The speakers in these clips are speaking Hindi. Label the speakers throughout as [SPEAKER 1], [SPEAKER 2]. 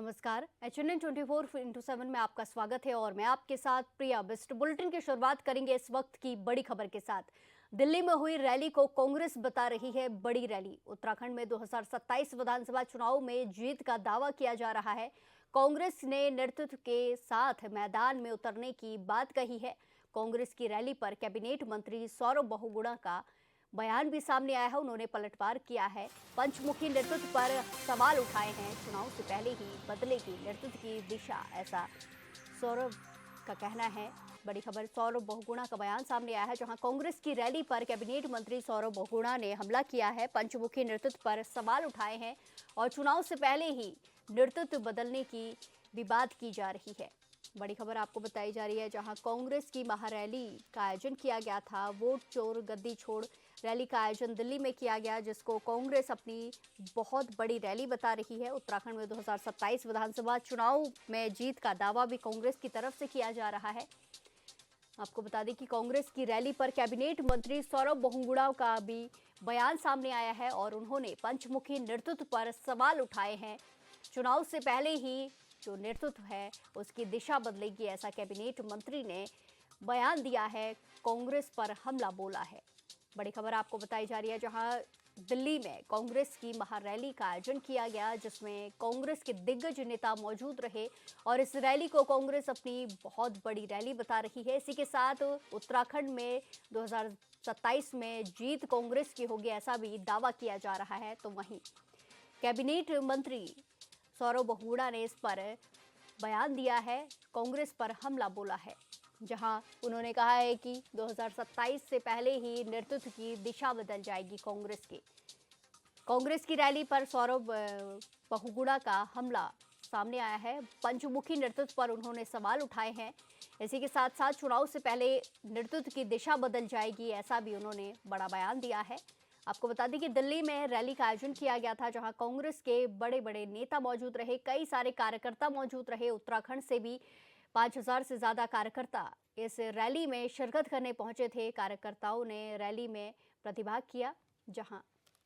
[SPEAKER 1] नमस्कार। HNN 24x7 में आपका स्वागत है और मैं आपके साथ प्रिया। बेस्ट बुलेटिन की शुरुआत करेंगे इस वक्त की बड़ी खबर के साथ। दिल्ली में हुई रैली को कांग्रेस बता रही है बड़ी रैली। उत्तराखंड में 2027 विधानसभा चुनाव में जीत का दावा किया जा रहा है। कांग्रेस ने नेतृत्व के साथ मैदान में उतरने की बात कही है। कांग्रेस की रैली पर कैबिनेट मंत्री सौरभ बहुगुणा का बयान भी सामने आया है। उन्होंने पलटवार किया है, पंचमुखी नेतृत्व पर सवाल उठाए हैं। चुनाव से पहले ही बदलेगी नेतृत्व की दिशा, ऐसा सौरभ का कहना है। बड़ी खबर, सौरभ बहुगुणा का बयान सामने आया है, जहां कांग्रेस की रैली पर कैबिनेट मंत्री सौरभ बहुगुणा ने हमला किया है, पंचमुखी नेतृत्व पर सवाल उठाए हैं और चुनाव से पहले ही नेतृत्व बदलने की भी बात की जा रही है। बड़ी खबर आपको बताई जा रही है, जहां कांग्रेस की महारैली का आयोजन किया गया था। वोट चोर गद्दी छोड़ रैली का आयोजन दिल्ली में किया गया, जिसको कांग्रेस अपनी बहुत बड़ी रैली बता रही है। उत्तराखंड में 2027 विधानसभा चुनाव में जीत का दावा भी कांग्रेस की तरफ से किया जा रहा है। आपको बता दें कि कांग्रेस की रैली पर कैबिनेट मंत्री सौरभ बहुगुणा का भी बयान सामने आया है और उन्होंने पंचमुखी नेतृत्व पर सवाल उठाए हैं। चुनाव से पहले ही जो नेतृत्व है उसकी दिशा बदलेगी, ऐसा कैबिनेट मंत्री ने बयान दिया है। कांग्रेस पर हमला बोला है। बड़ी खबर आपको बताई जा रही है, जहां दिल्ली में कांग्रेस की महारैली का आयोजन किया गया, जिसमें कांग्रेस के दिग्गज नेता मौजूद रहे और इस रैली को कांग्रेस अपनी बहुत बड़ी रैली बता रही है। इसी के साथ उत्तराखंड में 2027 में जीत कांग्रेस की होगी, ऐसा भी दावा किया जा रहा है। तो वहीं कैबिनेट मंत्री सौरभ बहुगुणा ने इस पर बयान दिया है, कांग्रेस पर हमला बोला है, जहां उन्होंने कहा है कि 2027 से पहले ही नेतृत्व की दिशा बदल जाएगी कांग्रेस की। कांग्रेस की रैली पर सौरभ बहुगुणा का हमला सामने आया है। पंचमुखी नेतृत्व पर उन्होंने सवाल उठाए हैं। इसी के साथ साथ चुनाव से पहले नेतृत्व की दिशा बदल जाएगी, ऐसा भी उन्होंने बड़ा बयान दिया है। आपको बता दें कि दिल्ली में रैली का आयोजन किया गया था, जहां कांग्रेस के बड़े बड़े नेता मौजूद रहे, कई सारे कार्यकर्ता मौजूद रहे। उत्तराखंड से भी 5000 से ज्यादा कार्यकर्ता इस रैली में शिरकत करने पहुंचे थे। कार्यकर्ताओं ने रैली में प्रतिभाग किया, जहां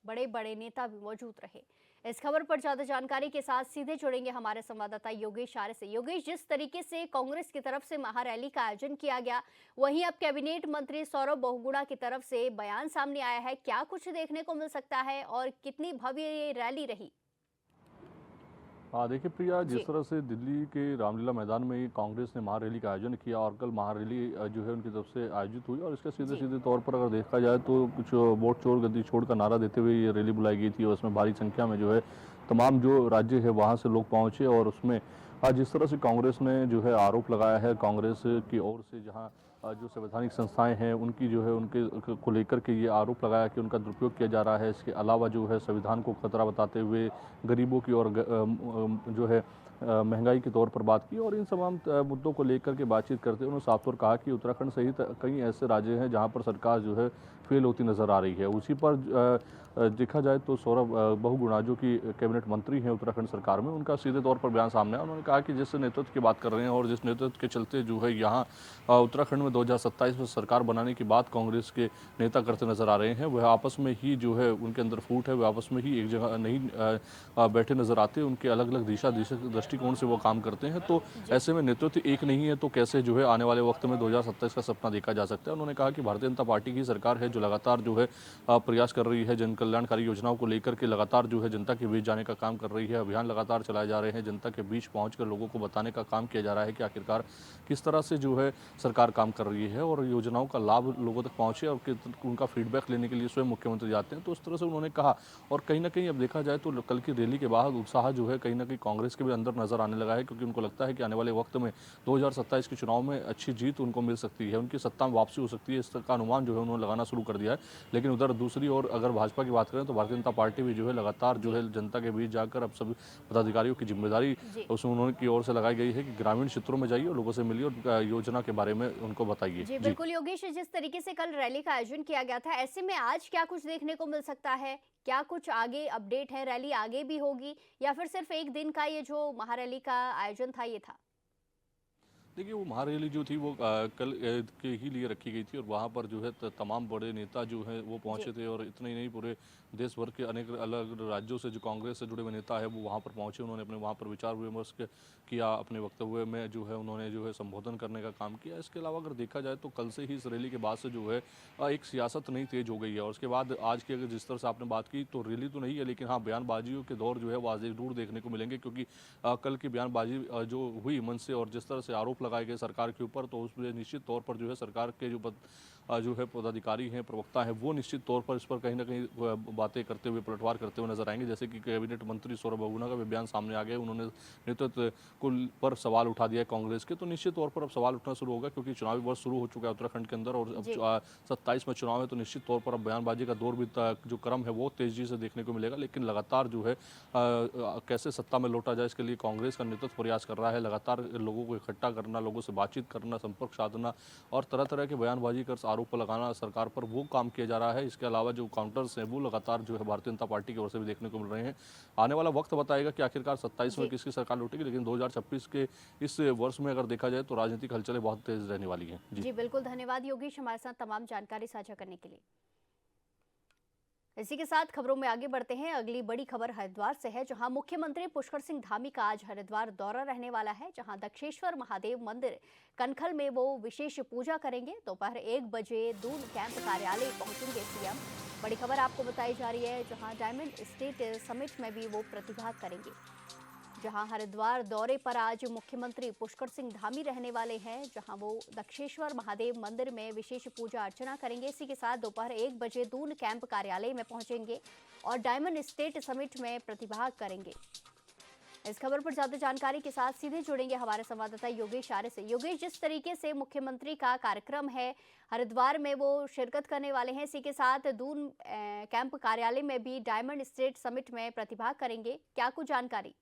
[SPEAKER 1] बड़े बड़े नेता भी मौजूद रहे। इस खबर पर ज्यादा जानकारी के साथ सीधे जुड़ेंगे हमारे संवाददाता योगेश आर्य से। योगेश, जिस तरीके से कांग्रेस की तरफ से महारैली का आयोजन किया गया, वहीं अब कैबिनेट मंत्री सौरभ बहुगुणा की तरफ से बयान सामने आया है, क्या कुछ देखने को मिल सकता है और कितनी भव्य ये रैली रही?
[SPEAKER 2] हाँ, देखिए प्रिया, जिस
[SPEAKER 1] जी।
[SPEAKER 2] तरह से दिल्ली के रामलीला मैदान में कांग्रेस ने महारैली का आयोजन किया और कल महारैली जो है उनकी तरफ से आयोजित हुई और इसके सीधे
[SPEAKER 1] जी।
[SPEAKER 2] सीधे तौर पर अगर देखा जाए तो कुछ वोट चोर गद्दी छोड़ का नारा देते हुए ये रैली बुलाई गई थी और उसमें भारी संख्या में जो है तमाम जो राज्य है वहाँ से लोग पहुँचे और उसमें जिस तरह से कांग्रेस ने जो है आरोप लगाया है कांग्रेस की ओर से, जहाँ जो संवैधानिक संस्थाएं हैं उनकी जो है उनके को लेकर के ये आरोप लगाया कि उनका दुरुपयोग किया जा रहा है। इसके अलावा जो है संविधान को खतरा बताते हुए गरीबों की और जो है महंगाई के तौर पर बात की और इन तमाम मुद्दों को लेकर के बातचीत करते हुए उन्होंने साफ तौर कहा कि उत्तराखंड सहित कई ऐसे राज्य हैं जहां पर सरकार जो है फेल होती नजर आ रही है। उसी पर देखा जाए तो सौरभ बहुगुणा जो कि कैबिनेट मंत्री हैं उत्तराखंड सरकार में, उनका सीधे तौर पर बयान सामने आया। उन्होंने कहा कि जिस नेतृत्व की बात कर रहे हैं और जिस नेतृत्व के चलते जो है यहाँ उत्तराखंड में 2027 में सरकार बनाने की बात कांग्रेस के नेता करते नजर आ रहे हैं, वह आपस में ही जो है उनके अंदर फूट है, वह आपस में ही एक जगह नहीं बैठे नजर आते, उनके अलग अलग दृष्टिकोण से वो काम करते हैं। तो ऐसे में नेतृत्व एक नहीं है तो कैसे जो है आने वाले वक्त में 2027 का सपना देखा जा सकता है। उन्होंने कहा कि भारतीय जनता पार्टी की सरकार है जो लगातार जो है प्रयास कर रही है, जन कल्याणकारी योजनाओं को लेकर के लगातार जो है जनता के बीच जाने का काम कर रही है। अभियान लगातार चलाए जा रहे हैं, जनता के बीच पहुंचकर लोगों को बताने का काम किया जा रहा है कि आखिरकार किस तरह से जो है सरकार काम कर रही है और योजनाओं का लाभ लोगों तक पहुंचे और उनका फीडबैक लेने के लिए स्वयं मुख्यमंत्री जाते हैं। तो उस तरह से उन्होंने कहा और कहीं ना कहीं अब देखा जाए तो कल की रैली के बाद उत्साह जो है कहीं ना कहीं कांग्रेस के भी अंदर नजर आने लगा है, क्योंकि उनको लगता है कि आने वाले वक्त में 2027 के चुनाव में अच्छी जीत उनको मिल सकती है, उनकी सत्ता में वापसी हो सकती है। इस तरह का अनुमान जो है उन्होंने लगाना शुरू कर दिया है। लेकिन उधर दूसरी ओर अगर भाजपा की बात करें तो भारतीय जनता पार्टी भी जो है लगातार जो है जनता के बीच जाकर अब सभी पदाधिकारियों की जिम्मेदारी उसमें उन्होंने की ओर से लगाई गई है कि ग्रामीण क्षेत्रों में जाइए और लोगों से मिलिए और योजना के बारे में उनको बताइए।
[SPEAKER 1] जी बिल्कुल योगेश, जिस तरीके से कल रैली का आयोजन किया गया था, ऐसे में आज क्या कुछ देखने को मिल सकता है? क्या कुछ आगे अपडेट है? रैली आगे भी होगी या फिर सिर्फ एक दिन का ये जो महारैली का आयोजन था ये था?
[SPEAKER 2] देखिए, वो महारैली जो थी वो कल के ही लिए रखी गई थी और वहाँ पर जो है तमाम बड़े नेता जो हैं वो
[SPEAKER 1] जी।
[SPEAKER 2] पहुँचे थे और इतने ही नहीं, पूरे देश भर के अनेक अलग राज्यों से जो कांग्रेस से जुड़े हुए नेता है वो वहाँ पर पहुँचे। उन्होंने अपने वहाँ पर विचार विमर्श किया, अपने वक्तव्य में जो है उन्होंने जो है संबोधन करने का काम किया। इसके अलावा अगर देखा जाए तो कल से ही इस रैली के बाद से जो है एक सियासत नई तेज हो गई है और उसके बाद आज की अगर जिस तरह से आपने बात की तो रैली तो नहीं है, लेकिन हाँ, बयानबाजियों के दौर जो है वो आज जरूर देखने को मिलेंगे, क्योंकि कल की बयानबाजी जो हुई मन से और जिस तरह से आरोप लगाए गए सरकार के ऊपर, तो उसमें निश्चित तौर पर जो है सरकार के जो है पदाधिकारी हैं, प्रवक्ता हैं, वो निश्चित तौर पर इस पर कहीं ना कहीं बातें करते हुए, पलटवार करते हुए नजर आएंगे। जैसे कि कैबिनेट मंत्री सौरभ अरोड़ा का भी बयान सामने आ गया, उन्होंने नेतृत्व पर सवाल उठा दिया है कांग्रेस के, तो निश्चित तौर पर अब सवाल उठना शुरू होगा, क्योंकि चुनावी वर्ष शुरू हो चुका है उत्तराखंड के अंदर और
[SPEAKER 1] जी।
[SPEAKER 2] अब 27 में चुनाव है, तो निश्चित तौर पर अब बयानबाजी का दौर भी जो क्रम है वो तेजी से देखने को मिलेगा। लेकिन लगातार जो है कैसे सत्ता में लौटा जाए, इसके लिए कांग्रेस का नेतृत्व प्रयास कर रहा है, लगातार लोगों को इकट्ठा करना, लोगों से बातचीत करना, संपर्क साधना और तरह तरह के बयानबाजी कर आरोप लगाना सरकार पर, वो काम किया जा रहा है। इसके अलावा जो काउंटर्स हैं वो लगातार जो है भारतीय जनता पार्टी की ओर से भी देखने को मिल रहे हैं। आने वाला वक्त बताएगा कि आखिरकार 27 में
[SPEAKER 1] जी।
[SPEAKER 2] किसकी सरकार लौटेगी, लेकिन 2026 के इस वर्ष में अगर देखा जाए तो राजनीतिक हलचलें बहुत तेज रहने वाली हैं। जी।
[SPEAKER 1] जी बिल्कुल, धन्यवाद योगेश हमारे साथ तमाम जानकारी साझा करने के लिए। इसी के साथ खबरों में आगे बढ़ते हैं। अगली बड़ी खबर हरिद्वार से है, जहां मुख्यमंत्री पुष्कर सिंह धामी का आज हरिद्वार दौरा रहने वाला है, जहां दक्षेश्वर महादेव मंदिर कनखल में वो विशेष पूजा करेंगे। दोपहर 1 बजे दून कैंप कार्यालय पहुंचेंगे सीएम। बड़ी खबर आपको बताई जा रही है, जहां डायमंड स्टेट समिट में भी वो प्रतिभाग करेंगे। जहां हरिद्वार दौरे पर आज मुख्यमंत्री पुष्कर सिंह धामी रहने वाले हैं, जहां वो दक्षेश्वर महादेव मंदिर में विशेष पूजा अर्चना करेंगे। इसी के साथ दोपहर 1 बजे दून कैंप कार्यालय में पहुंचेंगे और डायमंड स्टेट समिट में प्रतिभाग करेंगे। इस खबर पर ज्यादा जानकारी के साथ सीधे जुड़ेंगे हमारे संवाददाता योगेश आर्य से। योगेश, जिस तरीके से मुख्यमंत्री का कार्यक्रम है, हरिद्वार में वो शिरकत करने वाले हैं, इसी के साथ दून कैंप कार्यालय में भी डायमंड स्टेट समिट में प्रतिभाग करेंगे, क्या कुछ जानकारी?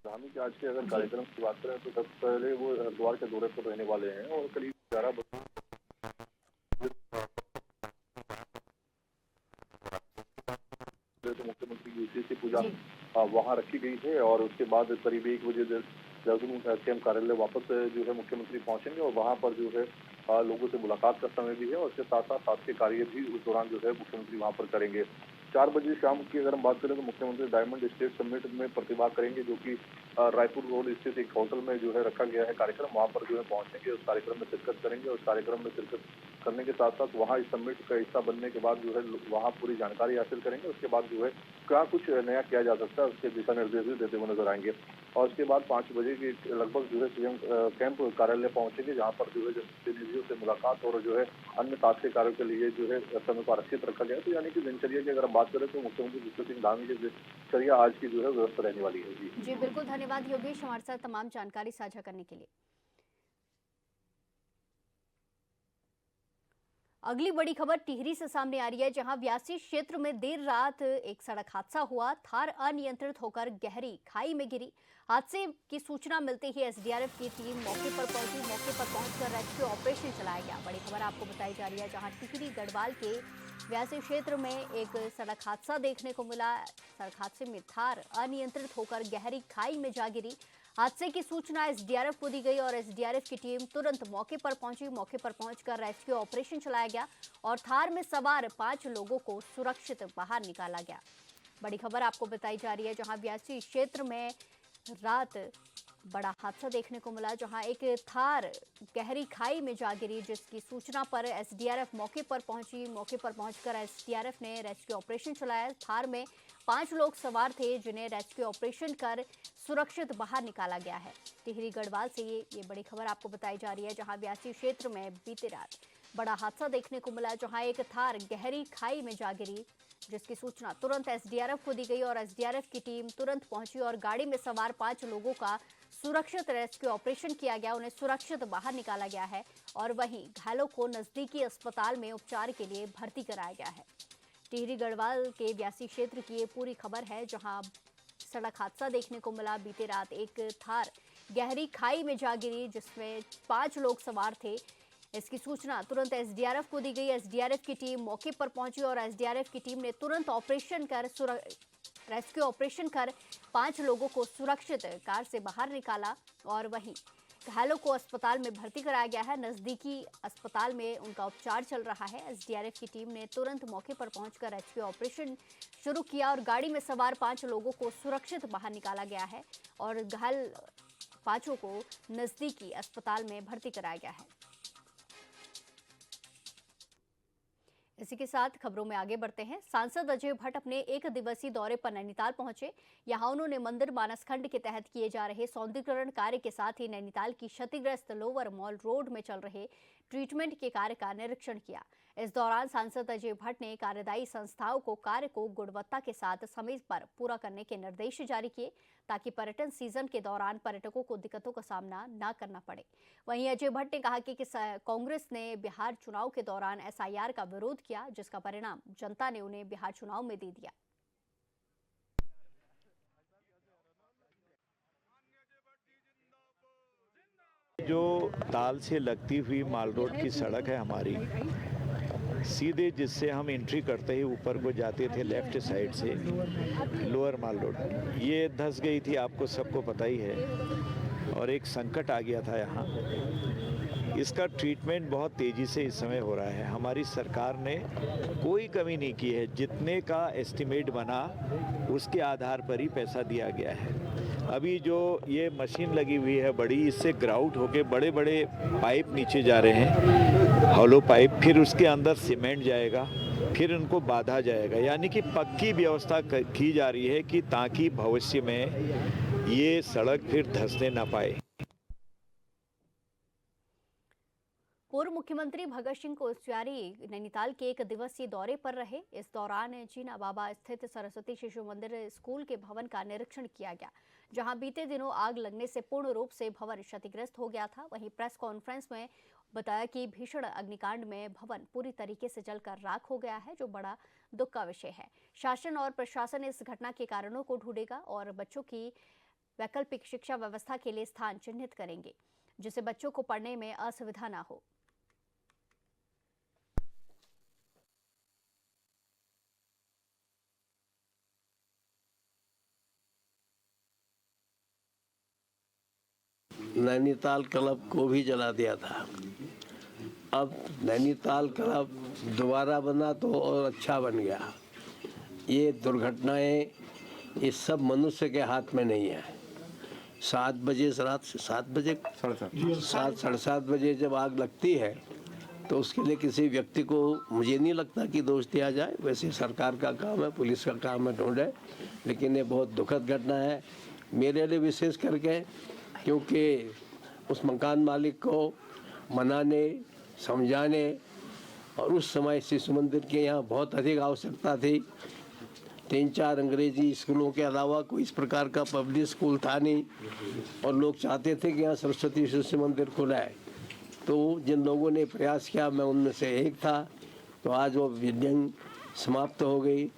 [SPEAKER 2] धामी के आज के अगर
[SPEAKER 1] जी।
[SPEAKER 2] कार्यक्रम की बात करें तो सबसे पहले वो हरिद्वार के दौरे पर रहने वाले हैं और करीब 11 बजे तो मुख्यमंत्री की विशेष पूजा
[SPEAKER 1] जी।
[SPEAKER 2] वहाँ रखी गई है और उसके बाद करीब 1 बजे देहरादून कैंप कार्यालय वापस जो है मुख्यमंत्री पहुंचेंगे और वहाँ पर जो है लोगों से मुलाकात का समय भी है और उसके साथ साथ शासकीय कार्य भी उस दौरान जो है मुख्यमंत्री वहाँ पर करेंगे। 4 बजे शाम की अगर हम बात करें तो मुख्यमंत्री डायमंड स्टेट समिट में प्रतिभाग करेंगे, जो कि रायपुर रोड स्थित एक होटल में जो है रखा गया है कार्यक्रम। वहाँ पर जो है पहुंचेंगे, उस कार्यक्रम में शिरकत करेंगे और उस कार्यक्रम में शिरकत करने के साथ साथ वहाँ इस समिट का हिस्सा बनने के बाद जो है वहाँ पूरी जानकारी हासिल करेंगे। उसके बाद जो है क्या कुछ नया किया जा सकता है उसके दिशा निर्देश भी देते हुए नजर आएंगे और उसके बाद 5 बजे के लगभग जो है सीएम कैंप कार्यालय पहुंचेंगे, जहाँ पर जो है जनप्रतिनिधियों से मुलाकात और जो है अन्य शासकीय कार्यों के लिए जो है समय को आरक्षित रखा गया है। तो यानी कि दिनचर्या की अगर हम बात करें तो मुख्यमंत्री पुष्कर सिंह धामी की दिनचर्या आज की जो है व्यवस्था रहने वाली है। जी।
[SPEAKER 1] जी बिल्कुल, धन्यवाद योगेश हमारे साथ तमाम जानकारी साझा करने के लिए। अगली बड़ी खबर टिहरी से सामने आ रही है, जहां व्यासी क्षेत्र में देर रात एक सड़क हादसा हुआ। थार अनियंत्रित होकर गहरी खाई में गिरी। हादसे की सूचना मिलते ही एसडीआरएफ की टीम मौके पर पहुंची। मौके पर पहुंचकर रेस्क्यू ऑपरेशन चलाया गया। बड़ी खबर आपको बताई जा रही है, जहां टिहरी गढ़वाल के व्यासी क्षेत्र में एक सड़क हादसा देखने को मिला। सड़क हादसे में थार अनियंत्रित होकर गहरी खाई में जा गिरी। हादसे की सूचना एसडीआरएफ को दी गई और एसडीआरएफ की टीम तुरंत मौके पर पहुंची। मौके पर पहुंचकर रेस्क्यू ऑपरेशन चलाया गया और थार में सवार 5 लोगों को सुरक्षित बाहर निकाला गया। बड़ी खबर आपको बताई जा रही है, जहां व्यासी क्षेत्र में रात बड़ा हादसा देखने को मिला, जहां एक थार गहरी खाई में जा गिरी, जिसकी सूचना पर एसडीआरएफ मौके पर पहुंची। मौके पर पहुंचकर एसडीआरएफ ने रेस्क्यू ऑपरेशन चलाया। थार में 5 लोग सवार थे, जिन्हें रेस्क्यू ऑपरेशन कर सुरक्षित बाहर निकाला गया है। टिहरी गढ़वाल से ये बड़ी खबर आपको बताई जा रही है, जहां व्यासी क्षेत्र में बीते रात बड़ा हादसा देखने को मिला, जहां एक थार गहरी खाई में जा गिरी, जिसकी सूचना तुरंत एसडीआरएफ को दी गई और एसडीआरएफ की टीम तुरंत पहुंची और गाड़ी में सवार 5 लोगों का सुरक्षित रेस्क्यू ऑपरेशन किया गया। उन्हें सुरक्षित बाहर निकाला गया है और वहीं घायलों को नजदीकी अस्पताल में उपचार के लिए भर्ती कराया गया है। टिहरी गढ़वाल के व्यासी क्षेत्र की ये पूरी खबर है, जहां सड़क हादसा देखने को मिला। बीते रात एक थार गहरी खाई में जा गिरी, जिसमें 5 लोग सवार थे। इसकी सूचना तुरंत एसडीआरएफ को दी गई। एसडीआरएफ की टीम मौके पर पहुंची और एसडीआरएफ की टीम ने तुरंत ऑपरेशन कर रेस्क्यू ऑपरेशन कर 5 लोगों को सुरक्षित कार से बाहर निकाला और वहीं घायलों को अस्पताल में भर्ती कराया गया है। नजदीकी अस्पताल में उनका उपचार चल रहा है। एसडीआरएफ की टीम ने तुरंत मौके पर पहुंचकर रेस्क्यू ऑपरेशन शुरू किया और गाड़ी में सवार 5 लोगों को सुरक्षित बाहर निकाला गया है और घायल 5 को नजदीकी अस्पताल में भर्ती कराया गया है। इसी के साथ खबरों में आगे बढ़ते हैं। सांसद अजय भट्ट अपने 1 दिवसीय दौरे पर नैनीताल पहुंचे। यहां उन्होंने मंदिर मानसखंड के तहत किए जा रहे सौंदर्यीकरण कार्य के साथ ही नैनीताल की क्षतिग्रस्त लोअर मॉल रोड में चल रहे ट्रीटमेंट के कार्य का निरीक्षण किया। इस दौरान सांसद अजय भट्ट ने कार्यदायी संस्थाओं को कार्य को गुणवत्ता के साथ समय पर पूरा करने के निर्देश जारी किए ताकि पर्यटन सीजन के दौरान पर्यटकों को दिक्कतों का सामना न करना पड़े। वहीं अजय भट्ट ने कहा कि कांग्रेस ने बिहार चुनाव के दौरान एसआईआर का विरोध किया, जिसका परिणाम जनता ने उन्हें बिहार चुनाव में दे दिया।
[SPEAKER 3] जो ताल से लगती हुई माल रोड की सड़क है हमारी, सीधे जिससे हम एंट्री करते ही ऊपर को जाते थे लेफ्ट साइड से लोअर माल रोड, ये धंस गई थी, आपको सबको पता ही है, और एक संकट आ गया था यहाँ। इसका ट्रीटमेंट बहुत तेज़ी से इस समय हो रहा है। हमारी सरकार ने कोई कमी नहीं की है, जितने का एस्टिमेट बना उसके आधार पर ही पैसा दिया गया है। अभी जो ये मशीन लगी हुई है बड़ी, इससे ग्राउट होके बड़े बड़े पाइप नीचे जा रहे हैं, हॉलो पाइप, फिर उसके अंदर सीमेंट जाएगा, फिर उनको बांधा जाएगा, यानी कि पक्की व्यवस्था की जा रही है कि ताकि भविष्य में ये सड़क फिर धंसने ना पाए।
[SPEAKER 1] पूर्व मुख्यमंत्री भगत सिंह कोश्यारी नैनीताल के 1 दिवसीय दौरे पर रहे। इस दौरान जीना बाबा स्थित सरस्वती शिशु मंदिर स्कूल के भवन का निरीक्षण किया गया, जहां बीते दिनों आग लगने से पूर्ण रूप से भवन क्षतिग्रस्त हो गया था। वहीं प्रेस कॉन्फ्रेंस में बताया कि भीषण अग्निकांड में भवन पूरी तरीके से जलकर राख हो गया है, जो बड़ा दुख का विषय है। शासन और प्रशासन इस घटना के कारणों को ढूंढेगा और बच्चों की वैकल्पिक शिक्षा व्यवस्था के लिए स्थान चिन्हित करेंगे, जिससे बच्चों को पढ़ने में असुविधा न हो।
[SPEAKER 4] नैनीताल क्लब को भी जला दिया था। अब नैनीताल क्लब दोबारा बना तो और अच्छा बन गया। ये दुर्घटनाएं ये सब मनुष्य के हाथ में नहीं है। 7 बजे रात से 7 बजे 7:30 बजे जब आग लगती है तो उसके लिए किसी व्यक्ति को मुझे नहीं लगता कि दोष दिया जाए। वैसे सरकार का काम है, पुलिस का काम है ढूंढे, लेकिन ये बहुत दुखद घटना है मेरे लिए विशेष करके, क्योंकि उस मकान मालिक को मनाने, समझाने और उस समय शिशु मंदिर के यहाँ बहुत अधिक आवश्यकता थी। 3-4 अंग्रेजी स्कूलों के अलावा कोई इस प्रकार का पब्लिक स्कूल था नहीं और लोग चाहते थे कि यहाँ सरस्वती शिशु मंदिर खुलाए। तो जिन लोगों ने प्रयास किया, मैं उनमें से एक था। तो आज वो बिल्डिंग समाप्त हो गई।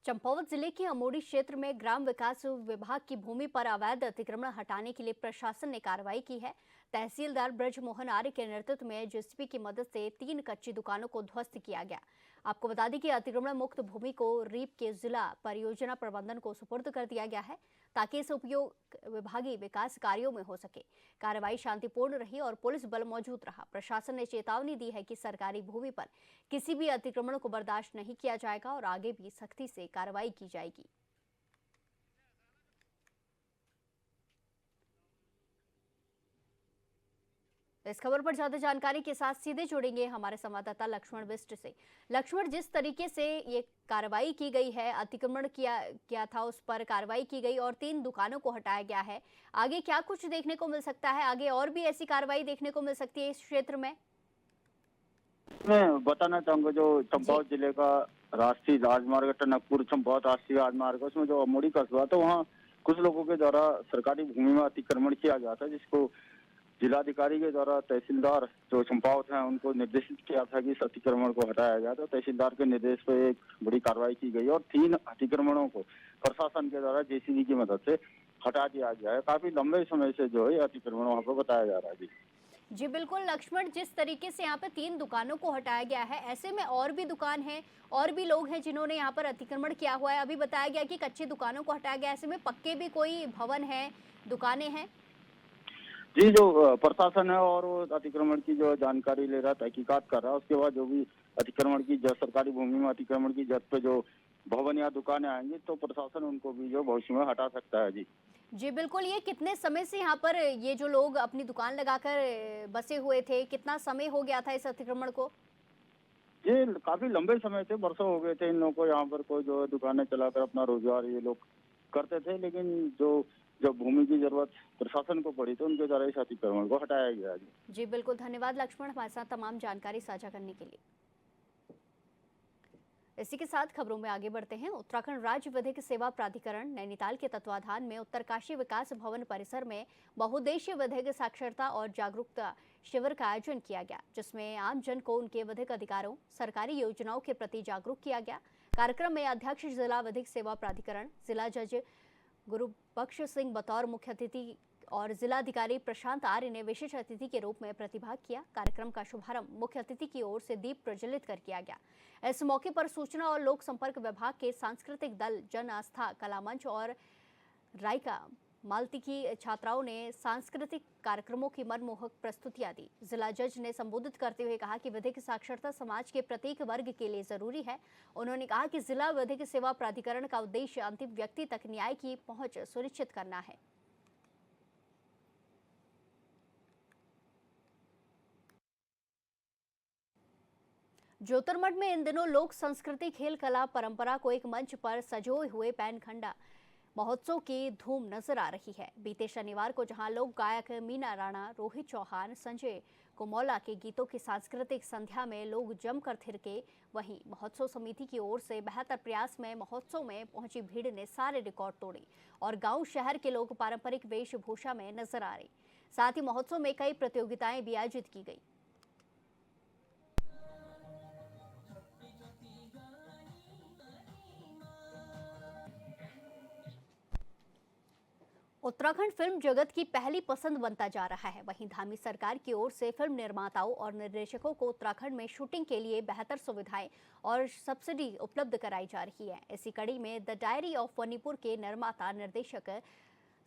[SPEAKER 1] चंपावत जिले के अमोड़ी क्षेत्र में ग्राम विकास विभाग की भूमि पर अवैध अतिक्रमण हटाने के लिए प्रशासन ने कार्रवाई की है। तहसीलदार ब्रजमोहन आर्य के नेतृत्व में जेसीबी की मदद से 3 कच्ची दुकानों को ध्वस्त किया गया। आपको बता दें कि अतिक्रमण मुक्त भूमि को रीप के जिला परियोजना प्रबंधन को सुपुर्द कर दिया गया है, ताकि इस उपयोग विभागीय विकास कार्यों में हो सके। कार्रवाई शांतिपूर्ण रही और पुलिस बल मौजूद रहा। प्रशासन ने चेतावनी दी है कि सरकारी भूमि पर किसी भी अतिक्रमण को बर्दाश्त नहीं किया जाएगा और आगे भी सख्ती से कार्रवाई की जाएगी। इस खबर पर ज्यादा जानकारी के साथ सीधे जुड़ेंगे हमारे संवाददाता लक्ष्मण बिष्ट से। लक्ष्मण, जिस तरीके से ये कार्रवाई की गई है, अतिक्रमण किया था उस पर कार्रवाई की गई और 3 दुकानों को हटाया गया है, आगे क्या कुछ देखने को मिल सकता है? आगे और भी ऐसी कार्रवाई देखने को मिल सकती है इस क्षेत्र में?
[SPEAKER 5] मैं बताना चाहूंगा, जो चंपावत जिले का राष्ट्रीय राजमार्ग टनकपुर चंपावत राष्ट्रीय राजमार्ग, उसमें जो अमोड़ी कस्बा था, वहाँ कुछ लोगों के द्वारा सरकारी भूमि में अतिक्रमण किया गया था, जिसको जिलाधिकारी के द्वारा तहसीलदार जो चंपावत हैं उनको निर्देशित किया था कि इस अतिक्रमण को हटाया गया। तो तहसीलदार के निर्देश पर एक बड़ी कार्रवाई की गई और 3 अतिक्रमणों को प्रशासन के द्वारा जेसीबी की मदद से हटा दिया गया है। काफी लंबे समय से जो है अतिक्रमण वहाँ पर बताया जा रहा है। जी
[SPEAKER 1] जी बिल्कुल लक्ष्मण, जिस तरीके से यहाँ पे 3 दुकानों को हटाया गया है, ऐसे में और भी दुकान है और भी लोग हैं जिन्होंने यहाँ पर अतिक्रमण किया हुआ है। अभी बताया गया कि कच्ची दुकानों को हटाया गया, ऐसे में पक्के भी कोई भवन है, दुकानें हैं?
[SPEAKER 5] जी, जो प्रशासन है और वो अतिक्रमण की जो जानकारी ले रहा है, तहकीकात कर रहा है, उसके बाद जो भी अतिक्रमण की जो सरकारी भूमि में अतिक्रमण की जद पे जो भवन या दुकानें आएंगी तो प्रशासन उनको भी जो भविष्य में हटा सकता है। जी
[SPEAKER 1] जी बिल्कुल, ये कितने समय से यहाँ पर ये जो लोग अपनी दुकान लगाकर बसे हुए थे, कितना समय हो गया था इस अतिक्रमण को?
[SPEAKER 5] ये काफी लंबे समय से, वर्षों हो गए थे इन लोगों को यहाँ पर कोई जो है दुकानें चलाकर अपना रोजगार ये लोग करते थे, लेकिन जो जब भूमि की जरूरत प्रशासन को पड़ी तो उनके द्वारा इस अतिक्रमण को हटाया गया।
[SPEAKER 1] जी बिल्कुल, धन्यवाद लक्ष्मण हमारे साथ तमाम जानकारी साझा करने के लिए। इसी के साथ खबरों में आगे बढ़ते हैं। उत्तराखंड राज्य विधिक सेवा प्राधिकरण नैनीताल के तत्वाधान में उत्तरकाशी विकास भवन परिसर में बहुउद्देशीय विधिक साक्षरता और जागरूकता शिविर का आयोजन किया गया, जिसमें आम जन को उनके विधिक अधिकारों, सरकारी योजनाओं के प्रति जागरूक किया गया। कार्यक्रम में अध्यक्ष जिला विधिक सेवा प्राधिकरण जिला जज गुरुबख्श सिंह बतौर मुख्य अतिथि और जिलाधिकारी प्रशांत आर्य ने विशेष अतिथि के रूप में प्रतिभाग किया। कार्यक्रम का शुभारंभ मुख्य अतिथि की ओर से दीप प्रज्वलित कर किया गया। इस मौके पर सूचना और लोक संपर्क विभाग के सांस्कृतिक दल जन आस्था कला मंच और रायका मालती की छात्राओं ने सांस्कृतिक कार्यक्रमों की मनमोहक प्रस्तुतियां दी। जिला जज ने संबोधित करते हुए कहा कि विधिक साक्षरता समाज के प्रत्येक वर्ग के लिए जरूरी है। उन्होंने कहा कि जिला विधिक सेवा प्राधिकरण का उद्देश्य अंतिम व्यक्ति तक न्याय की पहुंच सुनिश्चित करना है। ज्योतिर्मठ में इन दिनों लोक संस्कृति, खेल, कला, परंपरा को एक मंच पर सजोए हुए पैनखंडा महोत्सव की धूम नजर आ रही है। बीते शनिवार को जहां लोक गायक मीना राणा, रोहित चौहान, संजय कुमौला के गीतों की सांस्कृतिक संध्या में लोग जमकर थिरके, वहीं महोत्सव समिति की ओर से बेहतर प्रयास में महोत्सव में पहुंची भीड़ ने सारे रिकॉर्ड तोड़े और गांव शहर के लोग पारंपरिक वेशभूषा में नजर आ रहे। साथ ही महोत्सव में कई प्रतियोगिताएं भी आयोजित की गई। उत्तराखंड फिल्म जगत की पहली पसंद बनता जा रहा है। वहीं धामी सरकार की ओर से फिल्म निर्माताओं और निर्देशकों को उत्तराखंड में शूटिंग के लिए बेहतर सुविधाएं और सब्सिडी उपलब्ध कराई जा रही है। इसी कड़ी में द डायरी ऑफ मणिपुर के निर्माता निर्देशक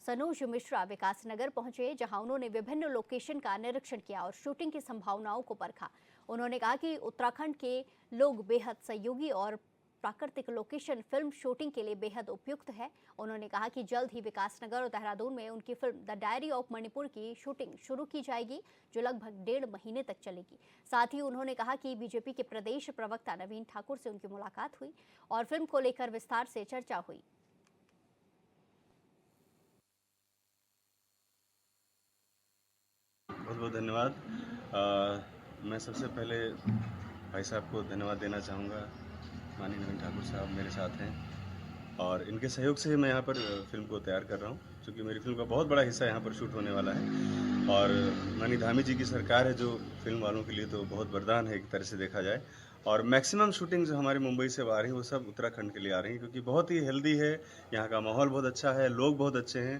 [SPEAKER 1] सनोज मिश्रा विकासनगर पहुंचे, जहां उन्होंने विभिन्न लोकेशन का निरीक्षण किया और शूटिंग की संभावनाओं को परखा। उन्होंने कहा कि उत्तराखंड के लोग बेहद सहयोगी और प्राकृतिक लोकेशन फिल्म शूटिंग के लिए बेहद उपयुक्त है। उन्होंने कहा कि जल्द ही विकासनगर और देहरादून में उनकी film the diary of Manipur की शूटिंग शुरू की जाएगी, जो लगभग 1.5 महीने तक चलेगी। साथ ही उन्होंने कहा कि बीजेपी के प्रदेश प्रवक्ता नवीन ठाकुर से उनकी मुलाकात हुई और फिल्म को लेकर विस्तार से चर्चा हुई।
[SPEAKER 6] बहुत बहुत धन्यवाद। मैं सबसे पहले भाई साहब को धन्यवाद देना चाहूँगा। माननीय नवीन ठाकुर साहब मेरे साथ हैं और इनके सहयोग से मैं यहाँ पर फिल्म को तैयार कर रहा हूँ, क्योंकि मेरी फिल्म का बहुत बड़ा हिस्सा यहाँ पर शूट होने वाला है। और माननीय धामी जी की सरकार है, जो फिल्म वालों के लिए तो बहुत वरदान है एक तरह से देखा जाए। और मैक्सिमम शूटिंग जो हमारी मुंबई से आ रही है वो सब उत्तराखंड के लिए आ रही है, क्योंकि बहुत ही हेल्दी है, यहाँ का माहौल बहुत अच्छा है, लोग बहुत अच्छे हैं।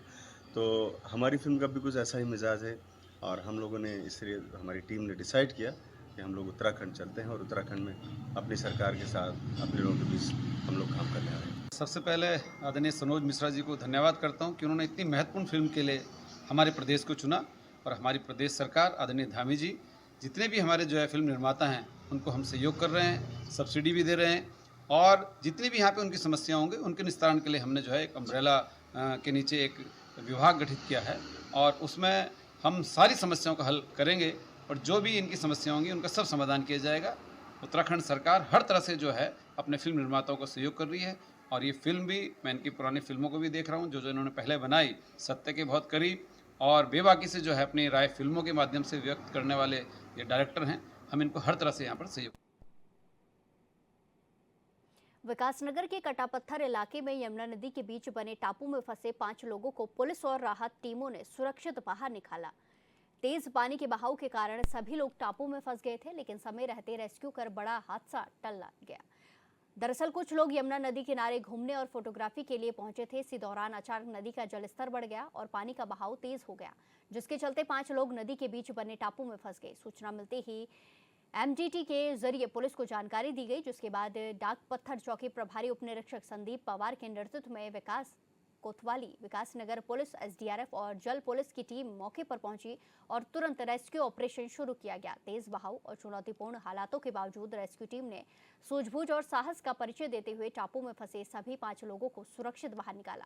[SPEAKER 6] तो हमारी फिल्म का भी कुछ ऐसा ही मिजाज है और हम लोगों ने इसलिए हमारी टीम ने डिसाइड किया कि हम लोग उत्तराखंड चलते हैं और उत्तराखंड में अपनी सरकार के साथ अपने लोगों के बीच हम लोग काम करने आ रहे हैं।
[SPEAKER 7] सबसे पहले आदरणीय सनोज मिश्रा जी को धन्यवाद करता हूं कि उन्होंने इतनी महत्वपूर्ण फिल्म के लिए हमारे प्रदेश को चुना और हमारी प्रदेश सरकार आदरणीय धामी जी, जितने भी हमारे जो है फिल्म निर्माता हैं उनको हम सहयोग कर रहे हैं, सब्सिडी भी दे रहे हैं और जितनी भी यहाँ पे उनकी समस्या होंगे उनके निस्तारण के लिए हमने जो है एक अम्ब्रेला के नीचे एक विभाग गठित किया है और उसमें हम सारी समस्याओं का हल करेंगे और जो भी इनकी समस्या होंगी उनका सब समाधान किया जाएगा। उत्तराखंड सरकार हर तरह से जो है अपने फिल्म निर्माताओं को सहयोग कर रही है और ये फिल्म भी, मैं इनकी पुरानी फिल्मों को भी देख रहा हूँ जो इन्होंने पहले बनाई, सत्य के बहुत करीब और बेबाकी से जो है अपनी राय फिल्मों के माध्यम से व्यक्त करने वाले ये डायरेक्टर हैं। हम इनको हर तरह से यहाँ पर सहयोग।
[SPEAKER 1] विकासनगर के कटापत्थर इलाके में यमुना नदी के बीच बने टापू में फंसे 5 लोगों को पुलिस और राहत टीमों ने सुरक्षित बाहर निकाला। तेज पानी के बहाव के कारण सभी लोग टापू में फंस गए थे, लेकिन समय रहते रेस्क्यू कर बड़ा हादसा टल गया। दरअसल कुछ लोग यमुना नदी किनारे घूमने और फोटोग्राफी के लिए पहुंचे थे। इसी दौरान अचानक नदी का जलस्तर बढ़ गया और पानी का बहाव तेज हो गया, जिसके चलते 5 लोग नदी के बीच बने टापू में फंस गए। सूचना मिलते ही एमडीटी के जरिए पुलिस को जानकारी दी गई, जिसके बाद डाक पत्थर चौकी प्रभारी उपनिरीक्षक संदीप पवार के नेतृत्व में विकास कोतवाली, विकास नगर पुलिस, एसडीआरएफ और जल पुलिस की टीम मौके पर पहुंची और तुरंत रेस्क्यू ऑपरेशन शुरू किया गया। तेज बहाव और चुनौतीपूर्ण हालातों के बावजूद रेस्क्यू टीम ने सूझबूझ और साहस का परिचय देते हुए टापू में फंसे सभी 5 लोगों को सुरक्षित बाहर निकाला।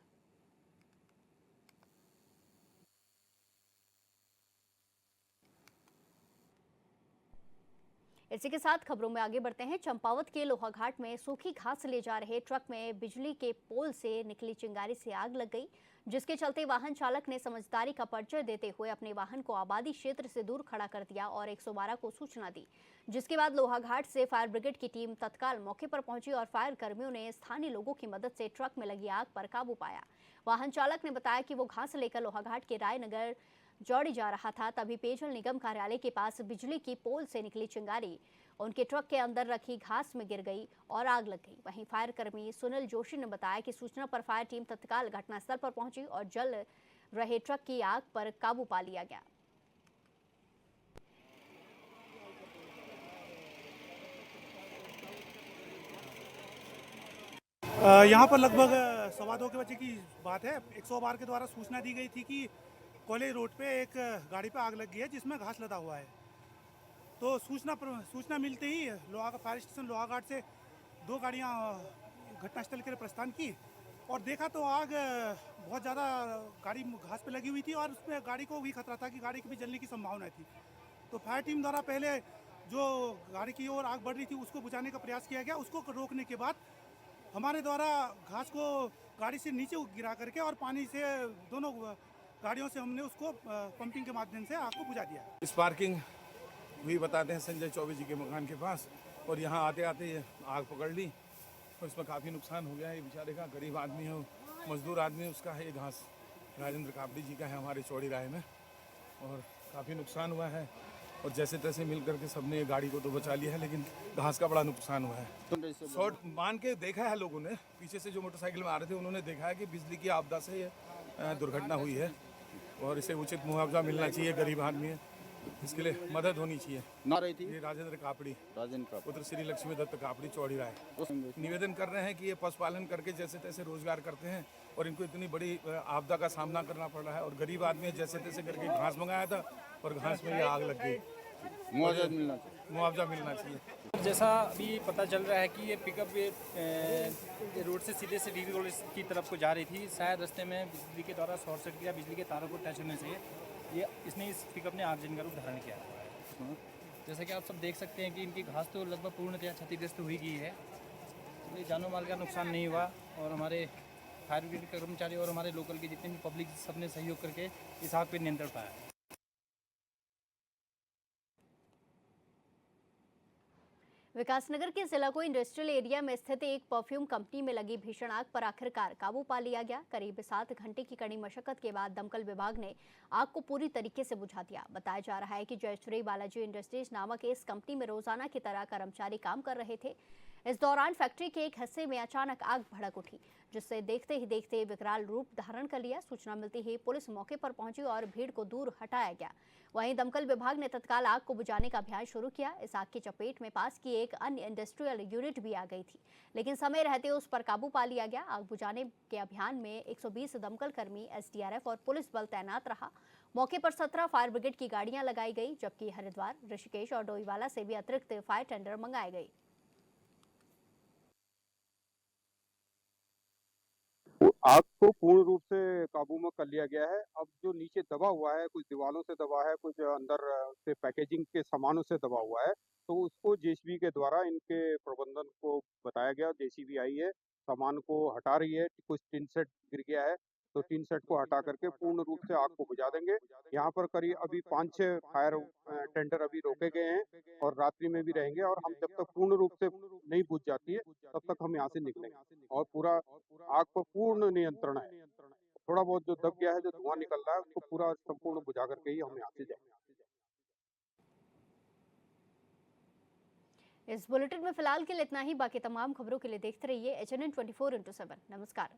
[SPEAKER 1] इसी के साथ खबरों में आगे बढ़ते हैं। चंपावत के लोहाघाट में सूखी घास ले जा रहे ट्रक में बिजली के पोल से निकली चिंगारी से आग लग गई, जिसके चलते वाहन चालक ने समझदारी का परिचय देते हुए अपने वाहन को आबादी क्षेत्र से दूर खड़ा कर दिया और 112 को सूचना दी, जिसके बाद लोहाघाट से फायर ब्रिगेड की टीम तत्काल मौके पर पहुंची और फायर कर्मियों ने स्थानीय लोगों की मदद से ट्रक में लगी आग पर काबू पाया। वाहन चालक ने बताया कि वो घास लेकर लोहाघाट के रायनगर जौड़ी जा रहा था, तभी पेयजल निगम कार्यालय के पास बिजली की पोल से निकली चिंगारी उनके ट्रक के अंदर रखी घास में गिर गई और आग लग गई। वहीं फायर कर्मी सुनील जोशी ने बताया कि सूचना पर फायर टीम तत्काल घटनास्थल पर पहुंची और जल रहे ट्रक की आग पर काबू पा लिया गया।
[SPEAKER 8] यहाँ पर लगभग 2:15 के बजे की बात है। 112 के द्वारा सूचना दी गई थी कि कॉलेज रोड पे एक गाड़ी पे आग लग गई है जिसमें घास लदा हुआ है। तो सूचना मिलते ही फायर स्टेशन लोहाघाट से 2 गाड़ियाँ घटनास्थल के लिए प्रस्थान की और देखा तो आग बहुत ज़्यादा गाड़ी घास पे लगी हुई थी और उसमें गाड़ी को भी खतरा था कि गाड़ी की भी जलने की संभावना थी। तो फायर टीम द्वारा पहले जो गाड़ी की ओर आग बढ़ रही थी उसको बुझाने का प्रयास किया गया। उसको रोकने के बाद हमारे द्वारा घास को गाड़ी से नीचे गिरा करके और पानी से दोनों गाड़ियों से हमने उसको पंपिंग के माध्यम से आग को बुझा दिया।
[SPEAKER 9] स्पार्किंग हुई बताते हैं संजय चौबे जी के मकान के पास, और यहाँ आते आते ये आग पकड़ ली और इसमें काफ़ी नुकसान हो गया है। बेचारे का गरीब आदमी है, मजदूर आदमी है, उसका है ये घास राजेंद्र कापड़ी जी का है हमारे चौड़ी राय में, और काफ़ी नुकसान हुआ है। और जैसे तैसे मिल करके सबने गाड़ी को तो बचा लिया है, लेकिन घास का बड़ा नुकसान हुआ है। शॉर्ट मान के देखा है लोगों ने, पीछे से जो मोटरसाइकिल में आ रहे थे उन्होंने देखा है कि बिजली की आपदा से ये दुर्घटना हुई है और इसे उचित मुआवजा मिलना चाहिए। गरीब आदमी है, इसके लिए मदद होनी चाहिए।
[SPEAKER 10] ना रही थी
[SPEAKER 9] ये राजेंद्र कापड़ी पुत्र श्री लक्ष्मी दत्त कापड़ी चौड़ी राय निवेदन कर रहे हैं कि ये पशुपालन करके जैसे तैसे रोजगार करते हैं और इनको इतनी बड़ी आपदा का सामना करना पड़ रहा है, और गरीब आदमी जैसे तैसे करके घास मंगाया था और घास में ये आग लग गई। मुआवजा मिलना चाहिए।
[SPEAKER 11] जैसा अभी पता चल रहा है कि ये पिकअप रोड से सीधे से डिग्री कॉलेज की तरफ को जा रही थी। शायद रास्ते में बिजली के द्वारा शॉर्ट सर्किट या बिजली के तारों को टच होने से इस पिकअप ने आगजनी का रूप धारण किया है। जैसा कि आप सब देख सकते हैं कि इनकी घास तो लगभग पूर्णतया क्षतिग्रस्त हुई गई है। ये जानो माल का नुकसान नहीं हुआ और हमारे फायर ब्रिगेड के कर्मचारी और हमारे लोकल के जितने भी पब्लिक सबने सहयोग करके इस आग पर नियंत्रण पाया।
[SPEAKER 1] विकासनगर के जिलाको इंडस्ट्रियल एरिया में स्थित एक परफ्यूम कंपनी में लगी भीषण आग पर आखिरकार काबू पा लिया गया। करीब 7 घंटे की कड़ी मशक्कत के बाद दमकल विभाग ने आग को पूरी तरीके से बुझा दिया। बताया जा रहा है कि जयश्री बालाजी इंडस्ट्रीज नामक इस कंपनी में रोजाना की तरह कर्मचारी काम कर रहे थे। इस दौरान फैक्ट्री के एक हिस्से में अचानक आग भड़क उठी, जिससे देखते ही देखते विकराल रूप धारण कर लिया। सूचना मिलती ही पुलिस मौके पर पहुंची और भीड़ को दूर हटाया गया। वहीं दमकल विभाग ने तत्काल आग को बुझाने का अभियान शुरू किया। इस आग की चपेट में पास की एक अन्य इंडस्ट्रियल यूनिट भी आ गई थी, लेकिन समय रहते उस पर काबू पा लिया गया। आग बुझाने के अभियान में 120 दमकल कर्मी, एसडीआरएफ और पुलिस बल तैनात रहा। मौके पर 17 फायर ब्रिगेड की गाड़ियां लगाई गई, जबकि हरिद्वार, ऋषिकेश और डोईवाला से भी अतिरिक्त फायर टेंडर मंगाए गए।
[SPEAKER 12] आग को पूर्ण रूप से काबू में कर लिया गया है। अब जो नीचे दबा हुआ है, कुछ दीवारों से दबा है, कुछ अंदर से पैकेजिंग के सामानों से दबा हुआ है, तो उसको जेसीबी के द्वारा इनके प्रबंधन को बताया गया। जेसीबी आई है, सामान को हटा रही है। कुछ टिन सेट गिर गया है, तो टिन सेट को हटा करके पूर्ण रूप से आग को बुझा देंगे। यहाँ पर करीब अभी 5-6 फायर टेंडर अभी रोके गए हैं और रात्रि में भी रहेंगे, और हम जब तक पूर्ण रूप से नहीं बुझ जाती है तब तक हम यहाँ से निकलेंगे। और पूरा आग पर पूर्ण नियंत्रण है। थोड़ा बहुत जो दब गया है, जो धुआं निकल रहा है, उसको पूरा संपूर्ण बुझा करके ही हम यहाँ से जाएंगे।
[SPEAKER 1] इस बुलेटिन में फिलहाल के लिए इतना ही। बाकी तमाम खबरों के लिए देखते रहिए HNN 24/7। नमस्कार।